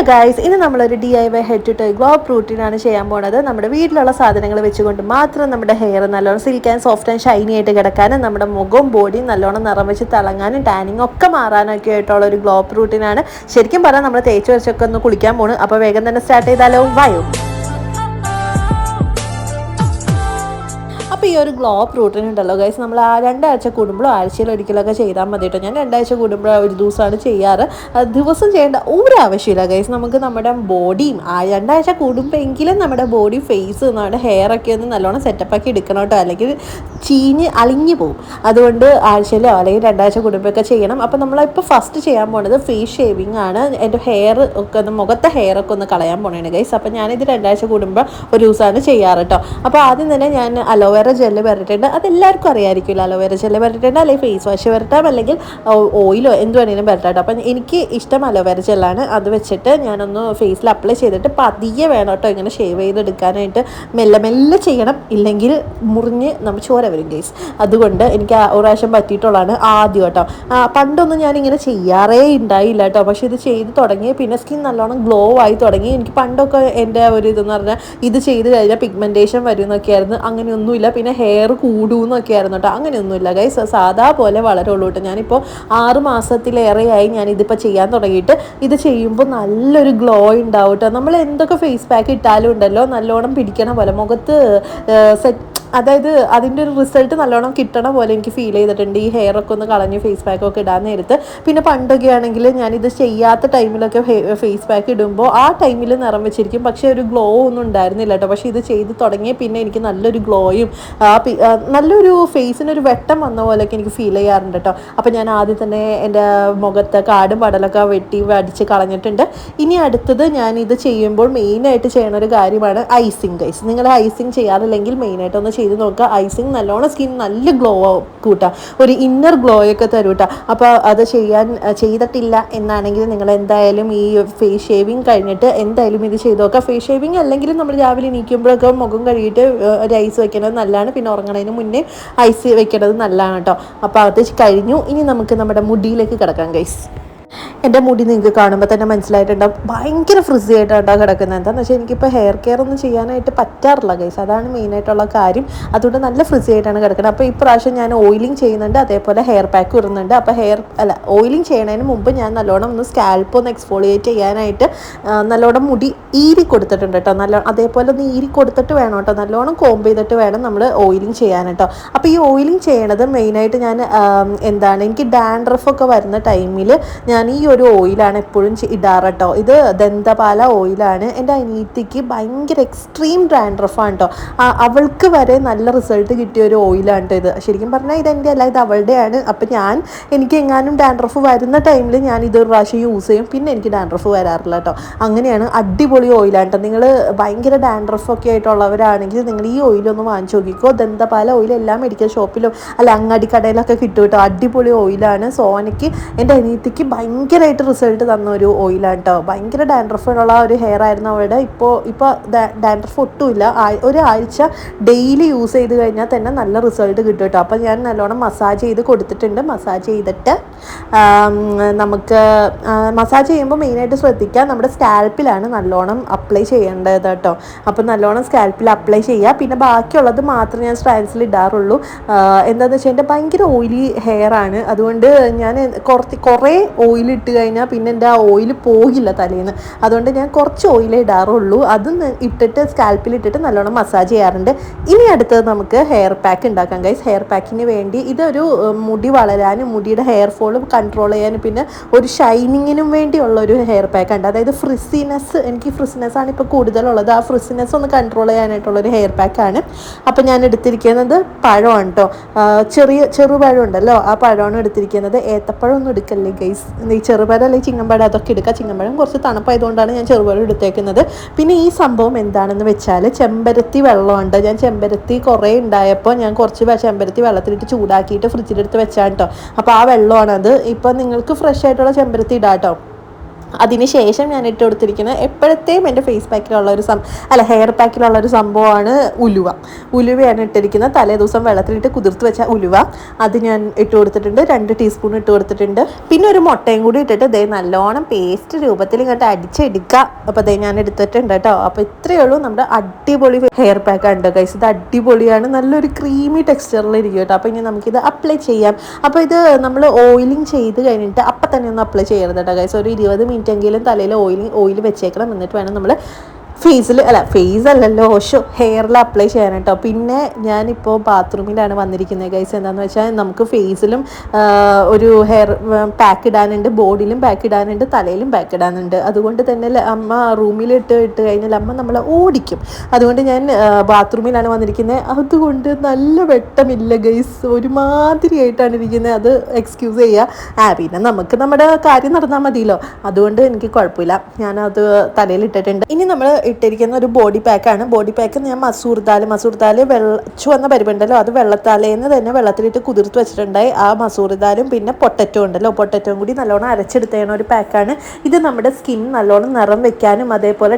Guys, ഇനി നമ്മളൊരു DIY head to toe glow up റൂട്ടീനാണ് ചെയ്യാൻ പോണത്. നമ്മുടെ വീട്ടിലുള്ള സാധനങ്ങൾ വെച്ചുകൊണ്ട് മാത്രം നമ്മുടെ ഹെയർ നല്ലോണം silk and soft and Shiny ആയിട്ട് കിടക്കാനും നമ്മുടെ മുഖവും ബോഡിയും നല്ലോണം നിറം വെച്ച് തിളങ്ങാനും ടാനിങ് ഒക്കെ മാറാനൊക്കെ ആയിട്ടുള്ള ഒരു ഗ്ലോ അപ്പ് റൂട്ടീനാണ്. ശരിക്കും പറഞ്ഞാൽ നമ്മൾ തേച്ച് വെച്ചൊക്കെ ഒന്ന് കുളിക്കാൻ പോണ്. അപ്പോൾ വേഗം തന്നെ സ്റ്റാർട്ട് ചെയ്താലോ? വായോ. അപ്പോൾ ഈ ഒരു ഗ്ലോ അപ്പ് റൂട്ടീൻ ഉണ്ടല്ലോ ഗൈസ്, നമ്മൾ ആ 2 ആഴ്ച കൂടുമ്പോഴോ ആഴ്ചയിൽ ഒരിക്കലൊക്കെ ചെയ്താൽ മതി കേട്ടോ. ഞാൻ 2 ആഴ്ച കൂടുമ്പോഴോ ഒരു ദിവസമാണ് ചെയ്യാറ്. ദിവസം ചെയ്യേണ്ട ഒരു ആവശ്യമില്ല ഗൈസ്. നമുക്ക് നമ്മുടെ ബോഡിയും 2 ആഴ്ച കൂടുമ്പോൾ എങ്കിലും നമ്മുടെ ബോഡി ഫേസ് നമ്മുടെ ഹെയർ ഒക്കെ ഒന്ന് നല്ലോണം സെറ്റപ്പാക്കി എടുക്കണം കേട്ടോ, അല്ലെങ്കിൽ ചീഞ്ഞ് അളിഞ്ഞു പോകും. അതുകൊണ്ട് ആഴ്ചയിലോ അല്ലെങ്കിൽ 2 ആഴ്ച കൂടുമ്പോഴൊക്കെ ചെയ്യണം. അപ്പോൾ നമ്മളിപ്പോൾ ഫസ്റ്റ് ചെയ്യാൻ പോണത് ഫേസ് ഷേവിങ് ആണ്. എൻ്റെ ഹെയർ ഒക്കെ ഒന്ന് മുഖത്തെ ഹെയർ ഒക്കെ ഒന്ന് കളയാൻ പോണേണ് ഗൈസ്. അപ്പോൾ ഞാനിത് 2 ആഴ്ച കൂടുമ്പോൾ ഒരു ദിവസമാണ് ചെയ്യാറ് കേട്ടോ. അപ്പോൾ ആദ്യം തന്നെ ഞാൻ അലോവേറ ജെല്ല് വരട്ടിട്ടുണ്ട്. അതെല്ലാവർക്കും അറിയാമായിരിക്കില്ല. അലോവേറ ജെല്ല് വരട്ടിട്ടുണ്ട്, അല്ലെങ്കിൽ ഫേസ് വാഷ് വരട്ടാം, അല്ലെങ്കിൽ ഓയിലോ എന്ത് വേണമെങ്കിലും വരട്ടാം. അപ്പം എനിക്ക് ഇഷ്ടം അലോവേറ ജെല്ലാണ്. അത് വെച്ചിട്ട് ഞാനൊന്ന് ഫേസിൽ അപ്ലൈ ചെയ്തിട്ട് പതിയെ വേണം കേട്ടോ ഇങ്ങനെ ഷേവ് ചെയ്തെടുക്കാനായിട്ട്. മെല്ലെ മെല്ലെ ചെയ്യണം, ഇല്ലെങ്കിൽ മുറിഞ്ഞ് നമ്മൾ ചോര വരും ഗൈസ്. അതുകൊണ്ട് എനിക്ക് ഒരു പ്രാവശ്യം പറ്റിയിട്ടുള്ളതാണ് ആദ്യം കേട്ടോ. പണ്ടൊന്നും ഞാനിങ്ങനെ ചെയ്യാറേ ഉണ്ടായില്ല കേട്ടോ. പക്ഷേ ഇത് ചെയ്ത് തുടങ്ങി പിന്നെ സ്കിൻ നല്ലോണം ഗ്ലോ ആയി തുടങ്ങി. എനിക്ക് പണ്ടൊക്കെ എൻ്റെ ഒരു ഇതെന്ന് പറഞ്ഞാൽ ഇത് ചെയ്ത് കഴിഞ്ഞാൽ പിഗ്മെൻറ്റേഷൻ വരും എന്നൊക്കെയായിരുന്നു. അങ്ങനെയൊന്നുമില്ല. പിന്നെ ഹെയർ കൂടുന്നൊക്കെ ആയിരുന്നു കേട്ടോ. അങ്ങനെയൊന്നുമില്ല ഗൈസ്, സാധാ പോലെ വളരുള്ളൂ കേട്ടോ. ഞാനിപ്പോൾ 6 മാസത്തിലേറെയായി ഞാനിതിപ്പോൾ ചെയ്യാൻ തുടങ്ങിയിട്ട്. ഇത് ചെയ്യുമ്പോൾ നല്ലൊരു ഗ്ലോ ഉണ്ടാവും കേട്ടോ. നമ്മൾ എന്തൊക്കെ ഫേസ് പാക്ക് ഇട്ടാലും ഉണ്ടല്ലോ നല്ലോണം പിടിക്കണ പോലെ മുഖത്ത് അതായത് അതിൻ്റെ ഒരു റിസൾട്ട് നല്ലോണം കിട്ടണ പോലെ എനിക്ക് ഫീൽ ചെയ്തിട്ടുണ്ട്. ഈ ഹെയറൊക്കെ ഒന്ന് കളഞ്ഞ് ഫേസ് പാക്കൊക്കെ ഇടാൻ നേരത്ത്. പിന്നെ പണ്ടൊക്കെ ആണെങ്കിൽ ഞാനിത് ചെയ്യാത്ത ടൈമിലൊക്കെ ഫേസ് പാക്ക് ഇടുമ്പോൾ ആ ടൈമിൽ നിറം വെച്ചിരിക്കും, പക്ഷേ ഒരു ഗ്ലോ ഒന്നും ഉണ്ടായിരുന്നില്ല കേട്ടോ. പക്ഷേ ഇത് ചെയ്ത് തുടങ്ങിയ പിന്നെ എനിക്ക് നല്ലൊരു ഗ്ലോയും നല്ലൊരു ഫേസിനൊരു വെട്ടം വന്ന പോലെയൊക്കെ എനിക്ക് ഫീൽ ചെയ്യാറുണ്ട് കേട്ടോ. അപ്പോൾ ഞാൻ ആദ്യം തന്നെ എൻ്റെ മുഖത്ത് കാടും പടലൊക്കെ വെട്ടി വടിച്ച് കളഞ്ഞിട്ടുണ്ട്. ഇനി അടുത്തത് ഞാൻ ഇത് ചെയ്യുമ്പോൾ മെയിനായിട്ട് ചെയ്യണ ഒരു കാര്യമാണ് ഐസിങ് ഗൈസ്. നിങ്ങൾ ഐസിങ് ചെയ്യാറില്ലെങ്കിൽ മെയിനായിട്ടൊന്ന് ചെയ്ത് നോക്കുക. ഐസിങ് നല്ലോണം സ്കിൻ നല്ല ഗ്ലോ കൂട്ടാം, ഒരു ഇന്നർ ഗ്ലോയൊക്കെ തരും കേട്ടോ. അപ്പോൾ അത് ചെയ്തിട്ടില്ല എന്നാണെങ്കിൽ നിങ്ങൾ എന്തായാലും ഈ ഫേസ് ഷേവിങ് കഴിഞ്ഞിട്ട് എന്തായാലും ഇത് ചെയ്ത് നോക്കുക. ഫേസ് ഷേവിങ് അല്ലെങ്കിൽ നമ്മൾ രാവിലെ എണീക്കുമ്പോഴൊക്കെ മുഖം കഴുകിയിട്ട് ഒരു ഐസ് വെക്കുന്നത് നല്ലതാണ്. പിന്നെ ഉറങ്ങണതിന് മുന്നേ ഐസ് വെക്കുന്നത് നല്ലതാണ് കേട്ടോ. അപ്പോൾ അത് കഴിഞ്ഞു. ഇനി നമുക്ക് നമ്മുടെ മുടിയിലേക്ക് കിടക്കാം ഗൈസ്. എൻ്റെ മുടി നിങ്ങൾക്ക് കാണുമ്പോൾ തന്നെ മനസ്സിലായിട്ടുണ്ടാവും, ഭയങ്കര ഫ്രിസി ആയിട്ടാണ് കിടക്കുന്നത്. എന്താണെന്ന് വെച്ചാൽ എനിക്കിപ്പോൾ ഹെയർ കെയർ ഒന്നും ചെയ്യാനായിട്ട് പറ്റാറില്ല ഗൈസ്. അതാണ് മെയിനായിട്ടുള്ള കാര്യം. അതുകൊണ്ട് നല്ല ഫ്രിസി ആയിട്ടാണ് കിടക്കുന്നത്. അപ്പോൾ ഇപ്രാവശ്യം ഞാൻ ഓയിലിംഗ് ചെയ്യുന്നുണ്ട്, അതേപോലെ ഹെയർ പാക്ക് ഇടുന്നുണ്ട്. അപ്പോൾ ഓയിലിംഗ് ചെയ്യണതിന് മുമ്പ് ഞാൻ നല്ലോണം ഒന്ന് സ്കാൽപ്പ് ഒന്ന് എക്സ്ഫോളിയേറ്റ് ചെയ്യാനായിട്ട് നല്ലോണം മുടി ഈരി കൊടുത്തിട്ടുണ്ട് കേട്ടോ. അതേപോലെ ഒന്ന് ഈരി കൊടുത്തിട്ട് വേണം കേട്ടോ, നല്ലോണം കോംബ് ചെയ്തിട്ട് വേണം നമ്മൾ ഓയിലിംഗ് ചെയ്യാൻ കേട്ടോ. അപ്പോൾ ഈ ഓയിലിംഗ് ചെയ്യണത് മെയിനായിട്ട് ഞാൻ എനിക്ക് ഡാൻഡ്രഫൊക്കെ വരുന്ന ടൈമിൽ ഞാൻ ഈ ഒരു ഓയിലാണ് എപ്പോഴും ഇടാറ് കേട്ടോ. ഇത് ദന്തപാല ഓയിലാണ്. എൻ്റെ അനിയത്തിക്ക് ഭയങ്കര എക്സ്ട്രീം ഡാൻഡ്രഫാണ് കേട്ടോ. അവൾക്ക് വരെ നല്ല റിസൾട്ട് കിട്ടിയ ഒരു ഓയിലാണ് കേട്ടോ ഇത്. ശരിക്കും പറഞ്ഞാൽ ഇതെൻ്റെ അല്ല, ഇത് അവളുടെയാണ്. അപ്പം എനിക്ക് എങ്ങാനും ഡാൻഡ്രഫ് വരുന്ന ടൈമിൽ ഞാൻ ഇതൊരു പ്രാവശ്യം യൂസ് ചെയ്യും, പിന്നെ എനിക്ക് ഡാൻഡ്രഫ് വരാറില്ല കേട്ടോ. അങ്ങനെയാണ്. അടിപൊളി ഓയിലാണ് കേട്ടോ. നിങ്ങൾ ഭയങ്കര ഡാൻഡ്രഫൊക്കെ ആയിട്ടുള്ളവരാണെങ്കിൽ നിങ്ങൾ ഈ ഓയിലൊന്ന് വാങ്ങിച്ച് നോക്കിക്കോ. ദന്തപാല ഓയിൽ എല്ലാ മെഡിക്കൽ ഷോപ്പിലും അല്ല അങ്ങാടി കടയിലൊക്കെ കിട്ടും കേട്ടോ. അടിപൊളി ഓയിലാണ്. സോനയ്ക്ക് എൻ്റെ അനിയത്തിക്ക് ഭയങ്കരമായിട്ട് റിസൾട്ട് തന്ന ഒരു ഓയിലാണ് കേട്ടോ. ഭയങ്കര ഡാൻഡ്രഫുള്ള ഒരു ഹെയർ ആയിരുന്നു അവളുടെ. ഇപ്പോൾ ഡാൻഡ്രഫ് ഒട്ടുമില്ല. ഒരാഴ്ച ഡെയിലി യൂസ് ചെയ്ത് കഴിഞ്ഞാൽ തന്നെ നല്ല റിസൾട്ട് കിട്ടും കേട്ടോ. അപ്പോൾ ഞാൻ നല്ലോണം മസാജ് ചെയ്ത് കൊടുത്തിട്ടുണ്ട്. മസാജ് ചെയ്തിട്ട് നമുക്ക് മസാജ് ചെയ്യുമ്പോൾ മെയിനായിട്ട് ശ്രദ്ധിക്കുക, നമ്മുടെ സ്കാൽപ്പിലാണ് നല്ലോണം അപ്ലൈ ചെയ്യേണ്ടത് കേട്ടോ. അപ്പോൾ നല്ലോണം സ്കാൽപ്പിൽ അപ്ലൈ ചെയ്യുക. പിന്നെ ബാക്കിയുള്ളത് മാത്രമേ ഞാൻ സ്ട്രാൻഡ്സിൽ ഇടാറുള്ളൂ. എന്താണെന്ന് വെച്ചാൽ എൻ്റെ ഭയങ്കര ഓയിലി ഹെയർ ആണ്. അതുകൊണ്ട് ഞാൻ കുറേ ഓയിൽ ഇട്ട് കഴിഞ്ഞാൽ പിന്നെ എൻ്റെ ആ ഓയിൽ പോകില്ല തലേന്ന്. അതുകൊണ്ട് ഞാൻ കുറച്ച് ഓയിലേ ഇടാറുള്ളൂ. അതും ഇട്ടിട്ട് സ്കാൽപ്പിൽ ഇട്ടിട്ട് നല്ലോണം മസാജ് ചെയ്യാറുണ്ട്. ഇനി അടുത്തത് നമുക്ക് ഹെയർ പാക്ക് ഉണ്ടാക്കാം ഗൈസ്. ഹെയർ പാക്കിന് വേണ്ടി ഇതൊരു മുടി വളരാനും മുടിയുടെ ഹെയർ ഫോളും കൺട്രോൾ ചെയ്യാനും പിന്നെ ഒരു ഷൈനിങ്ങിനും വേണ്ടിയുള്ള ഒരു ഹെയർ പാക്ക് ഉണ്ട്. അതായത് എനിക്ക് ഫ്രിസിനെസ്സാണ് ഇപ്പോൾ കൂടുതലുള്ളത്. ആ ഫ്രിസിനെസ് ഒന്ന് കൺട്രോൾ ചെയ്യാനായിട്ടുള്ളൊരു ഹെയർ പാക്കാണ്. അപ്പോൾ ഞാൻ എടുത്തിരിക്കുന്നത് പഴമാണ് കേട്ടോ. ചെറുപഴം ഉണ്ടല്ലോ, ആ പഴമാണ് എടുത്തിരിക്കുന്നത്. ഏത്തപ്പഴം ഒന്നും എടുക്കല്ലേ ഗൈസ്. ഈ ചെറുപഴം അല്ലെങ്കിൽ ചിങ്ങമ്പഴം അതൊക്കെ എടുക്കുക. ചിങ്ങമ്പഴം കുറച്ച് തണുപ്പായതുകൊണ്ടാണ് ഞാൻ ചെറുപഴം എടുത്തേക്കുന്നത്. പിന്നെ ഈ സംഭവം എന്താണെന്ന് വെച്ചാൽ ചെമ്പരത്തി വെള്ളമുണ്ട്. ഞാൻ ചെമ്പരത്തി കുറേ ഉണ്ടായപ്പോൾ ഞാൻ കുറച്ച് ചെമ്പരത്തി വെള്ളത്തിലിട്ട് ചൂടാക്കിയിട്ട് ഫ്രിഡ്ജിലെടുത്ത് വെച്ചാണ് കേട്ടോ. അപ്പോൾ ആ വെള്ളമാണത്. ഇപ്പോൾ നിങ്ങൾക്ക് ഫ്രഷ് ആയിട്ടുള്ള ചെമ്പരത്തി ഇടാം കേട്ടോ. അതിനുശേഷം ഞാൻ ഇട്ട് കൊടുത്തിരിക്കുന്നത് എപ്പോഴത്തെയും എൻ്റെ ഫേസ് പാക്കിലുള്ള ഒരു ഹെയർ പാക്കിലുള്ള ഒരു സംഭവമാണ് ഉലുവയാണ് ഇട്ടിരിക്കുന്നത്. തലേ ദിവസം വെള്ളത്തിലിട്ട് കുതിർത്ത് വെച്ച ഉലുവ അത് ഞാൻ ഇട്ട് കൊടുത്തിട്ടുണ്ട്. 2 ടീസ്പൂൺ ഇട്ട് കൊടുത്തിട്ടുണ്ട്. പിന്നെ ഒരു മുട്ടയും കൂടി ഇട്ടിട്ട് ദേ നല്ലോണം പേസ്റ്റ് രൂപത്തിൽ ഇങ്ങോട്ട് അടിച്ചെടുക്കുക. അപ്പോൾ ദേ ഞാൻ എടുത്തിട്ടുണ്ട് കേട്ടോ. അപ്പോൾ ഇത്രയേ ഉള്ളൂ നമ്മുടെ അടിപൊളി ഹെയർ പാക്ക് ഉണ്ട് ഗൈസ്. ഇത് അടിപൊളിയാണ്, നല്ലൊരു ക്രീമി ടെക്സ്ചറിലിരിക്കും കേട്ടോ. അപ്പോൾ ഇനി നമുക്കിത് അപ്ലൈ ചെയ്യാം. അപ്പോൾ ഇത് നമ്മൾ ഓയിലിംഗ് ചെയ്ത് കഴിഞ്ഞിട്ട് അപ്പം തന്നെ ഒന്ന് അപ്ലൈ ചെയ്യരുത് കേട്ടോ ഗൈസ്. ഒരു 20 മിനിറ്റ് എങ്കിലും തലയിൽ ഓയിൽ വെച്ചേക്കണം. എന്നിട്ട് വേണം നമ്മൾ ഫേസല്ലല്ലോ ഹെയറിൽ അപ്ലൈ ചെയ്യാൻ കേട്ടോ. പിന്നെ ഞാനിപ്പോൾ ബാത്റൂമിലാണ് വന്നിരിക്കുന്നത് ഗൈസ്. എന്താണെന്ന് വെച്ചാൽ നമുക്ക് ഫേസിലും ഒരു ഹെയർ പാക്ക് ഇടാനുണ്ട്, ബോഡിയിലും പാക്ക് ഇടാനുണ്ട്, തലയിലും പാക്ക് ഇടാനുണ്ട്. അതുകൊണ്ട് തന്നെ അമ്മ റൂമിലിട്ട് കഴിഞ്ഞാൽ അമ്മ നമ്മളെ ഓടിക്കും. അതുകൊണ്ട് ഞാൻ ബാത്റൂമിലാണ് വന്നിരിക്കുന്നത്. അതുകൊണ്ട് നല്ല വെട്ടമില്ല ഗൈസ്, ഒരുമാതിരിയായിട്ടാണ് ഇരിക്കുന്നത്. അത് എക്സ്ക്യൂസ് ചെയ്യുക. പിന്നെ നമുക്ക് നമ്മുടെ കാര്യം നടന്നാൽ മതിയല്ലോ, അതുകൊണ്ട് എനിക്ക് കുഴപ്പമില്ല. ഞാനത് തലയിൽ ഇട്ടിട്ടുണ്ട്. ഇനി നമ്മൾ ഇട്ടിരിക്കുന്ന ഒരു ബോഡി പാക്കാണ്. ബോഡി പാക്ക് ഞാൻ മസൂർ ദാൽ ചുവന്ന പരിപ്പുണ്ടല്ലോ, അത് വെള്ളത്താലേന്ന് തന്നെ വെള്ളത്തിലിട്ട് കുതിർത്ത് വെച്ചിട്ടുണ്ടായി. ആ മസൂർ ദാലും പിന്നെ പൊട്ടറ്റോയും കൂടി നല്ലോണം അരച്ചെടുത്തേണ ഒരു പാക്കാണ് ഇത്. നമ്മുടെ സ്കിൻ നല്ലോണം നിറം വെക്കാനും അതേപോലെ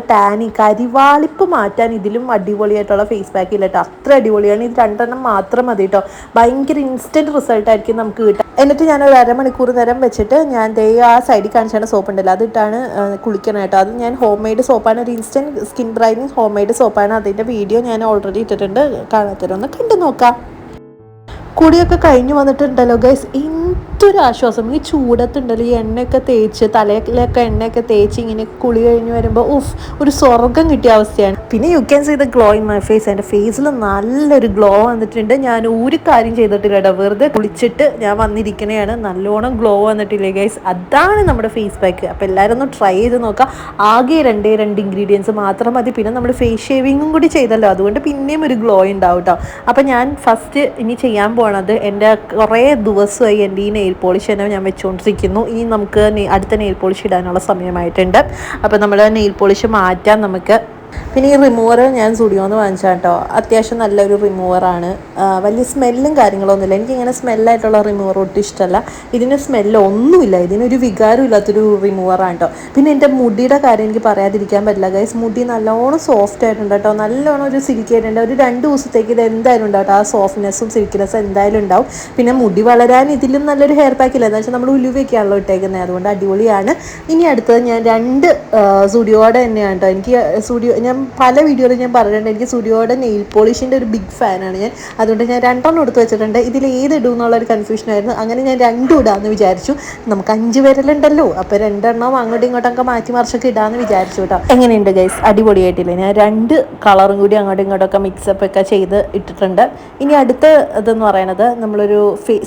കരിവാളിപ്പ് മാറ്റാൻ ഇതിലും അടിപൊളിയായിട്ടുള്ള ഫേസ് പാക്ക് ഇല്ല കേട്ടോ. അത്ര അടിപൊളിയാണ്. ഇത് 2 എണ്ണം മാത്രം മതി കേട്ടോ. ഭയങ്കര ഇൻസ്റ്റൻറ്റ് റിസൾട്ടായിരിക്കും നമുക്ക് കിട്ടുക. എന്നിട്ട് ഞാൻ ഒരു അരമണിക്കൂർ നേരം വെച്ചിട്ട് ഞാൻ ആ സൈഡിൽ കാണിച്ചാണ് സോപ്പ് ഉണ്ടല്ലോ, അതിട്ടാണ് കുളിക്കണം കേട്ടോ. അത് ഞാൻ ഹോം മെയ്ഡ് സോപ്പാണ്, ഒരു instant skin brightening home made സോപ്പാണ്. അതിൻ്റെ വീഡിയോ ഞാൻ ഓൾറെഡി ഇട്ടിട്ടുണ്ട്, കാണാത്തവരൊന്ന് കണ്ടു നോക്കാം. കുടിയൊക്കെ കഴിഞ്ഞ് വന്നിട്ടുണ്ടല്ലോ ഗൈസ്, എന്തൊരു ആശ്വാസം. ഈ ചൂടത്തുണ്ടല്ലോ ഈ എണ്ണയൊക്കെ തേച്ച് തലയിലൊക്കെ എണ്ണയൊക്കെ തേച്ച് ഇങ്ങനെ കുളി കഴിഞ്ഞ് വരുമ്പോൾ ഒരു സ്വർഗം കിട്ടിയ അവസ്ഥയാണ്. പിന്നെ you can see the glow in my face. എൻ്റെ ഫേസിൽ നല്ലൊരു ഗ്ലോ വന്നിട്ടുണ്ട്. ഞാൻ ഒരു കാര്യം ചെയ്തിട്ടില്ല കേട്ടോ, വെറുതെ കുളിച്ചിട്ട് ഞാൻ വന്നിരിക്കണതാണ്. നല്ലോണം ഗ്ലോ വന്നിട്ടില്ലേ ഗൈസ്, അതാണ് നമ്മുടെ ഫേസ് പാക്ക്. അപ്പോൾ എല്ലാവരും ഒന്ന് ട്രൈ ചെയ്ത് നോക്കാം. ആകെ 2 ഇൻഗ്രീഡിയൻസ് മാത്രം മതി. പിന്നെ നമ്മൾ ഫേസ് ഷേവിങ്ങും കൂടി ചെയ്തല്ലോ, അതുകൊണ്ട് പിന്നെയും ഒരു ഗ്ലോ ഉണ്ടാവും കേട്ടോ. അപ്പോൾ ഞാൻ ഫസ്റ്റ് ഇനി ചെയ്യാൻ പോണത്, എൻ്റെ കുറേ ദിവസമായി എൻ്റെ ഈ നെയിൽ പോളിഷ് തന്നെ ഞാൻ വെച്ചുകൊണ്ടിരിക്കുന്നു. ഇനി നമുക്ക് അടുത്ത നെയിൽ പോളിഷ് ഇടാനുള്ള സമയമായിട്ടുണ്ട്. അപ്പോൾ നമ്മൾ നെയിൽ പോളിഷ് മാറ്റാം നമുക്ക്. പിന്നെ ഈ റിമൂവർ ഞാൻ സ്റ്റുഡിയോന്ന് വാങ്ങിച്ചാൽ കേട്ടോ. അത്യാവശ്യം നല്ലൊരു റിമൂവറാണ്. വലിയ സ്മെല്ലും കാര്യങ്ങളൊന്നുമില്ല. എനിക്കിങ്ങനെ സ്മെല്ലായിട്ടുള്ള റിമൂവർ ഒട്ടും ഇഷ്ടമല്ല. ഇതിന് സ്മെല്ലൊന്നുമില്ല, ഇതിനൊരു വികാരം ഇല്ലാത്തൊരു റിമൂവറാണ് കേട്ടോ. പിന്നെ എൻ്റെ മുടിയുടെ കാര്യം എനിക്ക് പറയാതിരിക്കാൻ പറ്റില്ല ഗൈസ്. മുടി നല്ലോണം സോഫ്റ്റ് ആയിട്ടുണ്ട് കേട്ടോ, നല്ലോണം ഒരു സിൽക്കി ആയിട്ടുണ്ട്. ഒരു 2 ദിവസത്തേക്ക് ഇത് എന്തായാലും ഉണ്ടാവും കേട്ടോ. ആ സോഫ്റ്റ്നെസ്സും സിൽക്കിനെസ്സും എന്തായാലും ഉണ്ടാവും. പിന്നെ മുടി വളരാൻ ഇതിലും നല്ലൊരു ഹെയർ പാക്കില്ല. എന്ന് വെച്ചാൽ നമ്മൾ ഉലുവയൊക്കെയാണല്ലോ ഇട്ടേക്കുന്നത്, അതുകൊണ്ട് അടിപൊളിയാണ്. ഇനി അടുത്തത് ഞാൻ 2 സ്റ്റുഡിയോയുടെ തന്നെയാണ് കേട്ടോ. എനിക്ക് ഞാൻ പല വീഡിയോയിൽ ഞാൻ പറഞ്ഞിട്ടുണ്ട്, എനിക്ക് സ്റ്റുഡിയോയുടെ നെയിൽ പോളിഷിൻ്റെ ഒരു ബിഗ് ഫാനാണ് ഞാൻ. അതുകൊണ്ട് ഞാൻ 2 എണ്ണം എടുത്ത് വെച്ചിട്ടുണ്ട്. ഇതിൽ ഏത് ഇടും എന്നുള്ളൊരു കൺഫ്യൂഷനായിരുന്നു. അങ്ങനെ ഞാൻ 2 ഇടാമെന്ന് വിചാരിച്ചു. നമുക്ക് 5 പേരിലുണ്ടല്ലോ, അപ്പോൾ 2 എണ്ണം അങ്ങോട്ടും ഇങ്ങോട്ടൊക്കെ മാറ്റി മറിച്ചൊക്കെ ഇടാമെന്ന് വിചാരിച്ചു കേട്ടോ. എങ്ങനെയുണ്ട് ഗൈസ്, അടിപൊളിയായിട്ടില്ലേ? ഞാൻ 2 കളറും കൂടി അങ്ങോട്ടും ഇങ്ങോട്ടൊക്കെ മിക്സപ്പ് ഒക്കെ ചെയ്ത് ഇട്ടിട്ടുണ്ട്. ഇനി അടുത്ത ഇതെന്ന് പറയുന്നത് നമ്മളൊരു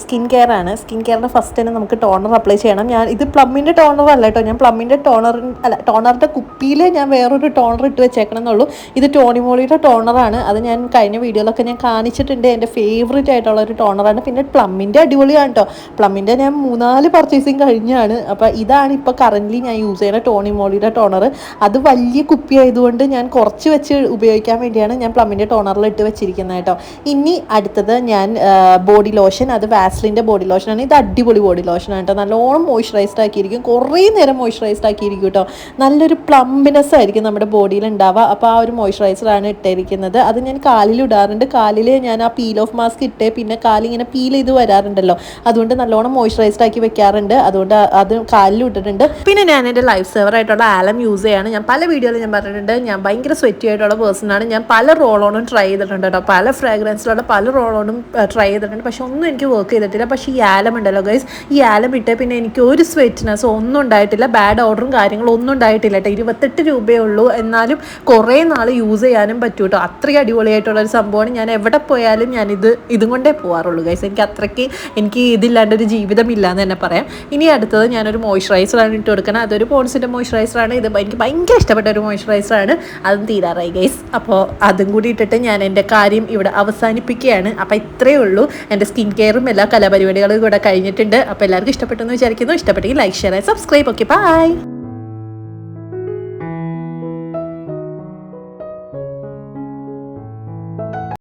സ്കിൻ കെയർ ആണ്. സ്കിൻ കെയറിന് ഫസ്റ്റ് തന്നെ നമുക്ക് ടോണർ അപ്ലൈ ചെയ്യണം. ഇത് പ്ലമ്മിൻ്റെ ടോണർ അല്ല കേട്ടോ. ഞാൻ പ്ലമ്മിൻ്റെ ടോണറിൻ്റെ കുപ്പിയിൽ ഞാൻ വേറൊരു ടോണർ ഇട്ട് വെച്ചേക്കണം എന്നുള്ളൂ. ഇത് ടോണിമോളിയുടെ ടോണറാണ്. അത് ഞാൻ കഴിഞ്ഞ വീഡിയോയിലൊക്കെ ഞാൻ കാണിച്ചിട്ടുണ്ട്. എൻ്റെ ഫേവറേറ്റ് ആയിട്ടുള്ള ഒരു ടോണറാണ്. പിന്നെ പ്ലമ്മിൻ്റെ അടിപൊളിയാണ് കേട്ടോ. പ്ലമ്മിൻ്റെ ഞാൻ 3-4 പർച്ചേസിങ് കഴിഞ്ഞാണ്. അപ്പോൾ ഇതാണ് ഇപ്പോൾ കറൻ്റ്ലി ഞാൻ യൂസ് ചെയ്യുന്ന ടോണിമോളിയുടെ ടോണർ. അത് വലിയ കുപ്പി ആയതുകൊണ്ട് ഞാൻ കുറച്ച് വെച്ച് ഉപയോഗിക്കാൻ വേണ്ടിയാണ് ഞാൻ പ്ലമ്മിൻ്റെ ടോണറിൽ ഇട്ട് വെച്ചിരിക്കുന്നത് കേട്ടോ. ഇനി അടുത്തത് ഞാൻ ബോഡി ലോഷൻ, അത് വാസ്ലിൻ്റെ ബോഡി ലോഷനാണ്. ഇത് അടിപൊളി ബോഡി ലോഷനാണ് കേട്ടോ. നല്ലോണം മോയ്സ്ചറൈസ്ഡ് ആക്കിയിരിക്കും, കുറേ നേരം മോയ്സ്ചറൈസ്ഡ് ആക്കിയിരിക്കും കേട്ടോ. നല്ലൊരു പ്ലംബിനെസ് ആയിരിക്കും നമ്മുടെ ബോഡിയിൽ ഉണ്ടാവുക. അപ്പോൾ ആ ഒരു മോയ്സ്ചറൈസറാണ് ഇട്ടിരിക്കുന്നത്. അത് ഞാൻ കാലിൽ ഇടാറുണ്ട്. കാലിൽ ഞാൻ ആ പീൽ ഓഫ് മാസ്ക് ഇട്ട് പിന്നെ കാലിങ്ങനെ പീൽ ചെയ്ത് വരാറുണ്ടല്ലോ, അതുകൊണ്ട് നല്ലോണം മോയ്സ്ചറൈസ്ഡ് ആക്കി വെക്കാറുണ്ട്. അതുകൊണ്ട് അത് കാലിൽ ഇട്ടിട്ടുണ്ട്. പിന്നെ ഞാൻ എൻ്റെ ലൈഫ് സേവർ ആയിട്ടുള്ള ആലം യൂസ് ചെയ്യാണ്. ഞാൻ പല വീഡിയോയിൽ ഞാൻ പറഞ്ഞിട്ടുണ്ട്, ഞാൻ ഭയങ്കര സ്വെറ്റി ആയിട്ടുള്ള പേഴ്സണാണ്. ഞാൻ പല റോളോണും ട്രൈ ചെയ്തിട്ടുണ്ട് കേട്ടോ. പല ഫ്രാഗ്രൻസിലുള്ള പല റോളോണും ട്രൈ ചെയ്തിട്ടുണ്ട്. പക്ഷെ ഒന്നും എനിക്ക് വർക്ക് ചെയ്തിട്ടില്ല. പക്ഷേ ഈ ആലം ഉണ്ടല്ലോ ഗൈസ്, ഈ ആലം ഇട്ട് പിന്നെ എനിക്ക് ഒരു സ്വെറ്റ്നെസ് ഒന്നും ഉണ്ടായിട്ടില്ല. ബാഡ് ഓർഡറും കാര്യങ്ങളും ഒന്നും ഉണ്ടായിട്ടില്ല കേട്ടോ. 28 രൂപയേ ഉള്ളൂ. എന്നാലും കുറേ നാൾ യൂസ് ചെയ്യാനും പറ്റും കേട്ടോ. അത്രയും അടിപൊളിയായിട്ടുള്ളൊരു സംഭവമാണ്. ഞാൻ എവിടെ പോയാലും ഇതും കൊണ്ടേ പോകാറുള്ളൂ ഗൈസ്. എനിക്ക് ഇതില്ലാണ്ടൊരു ജീവിതമില്ല എന്ന് തന്നെ പറയാം. ഇനി അടുത്തത് ഞാനൊരു മോയ്സ്ചറൈസറാണ് ഇട്ട് കൊടുക്കുന്നത്. അതൊരു പോൺസിൻ്റെ മോയ്സ്ചറൈസറാണ്. ഇത് എനിക്ക് ഭയങ്കര ഇഷ്ടപ്പെട്ട ഒരു മോയ്സ്ചറൈസറാണ്. അതും തീരാറായി ഗൈസ്. അപ്പോൾ അതും കൂടി ഇട്ടിട്ട് ഞാൻ എൻ്റെ കാര്യം ഇവിടെ അവസാനിപ്പിക്കുകയാണ്. അപ്പോൾ ഇത്രയേ ഉള്ളൂ. എൻ്റെ സ്കിൻ കെയറും എല്ലാ കലാപരിപാടികളും കൂടെ കഴിഞ്ഞിട്ടുണ്ട്. അപ്പോൾ എല്ലാവർക്കും ഇഷ്ടപ്പെട്ടെന്ന് വിചാരിക്കുന്നു. ഇഷ്ടപ്പെട്ടെങ്കിൽ like, share, subscribe. Okay, by.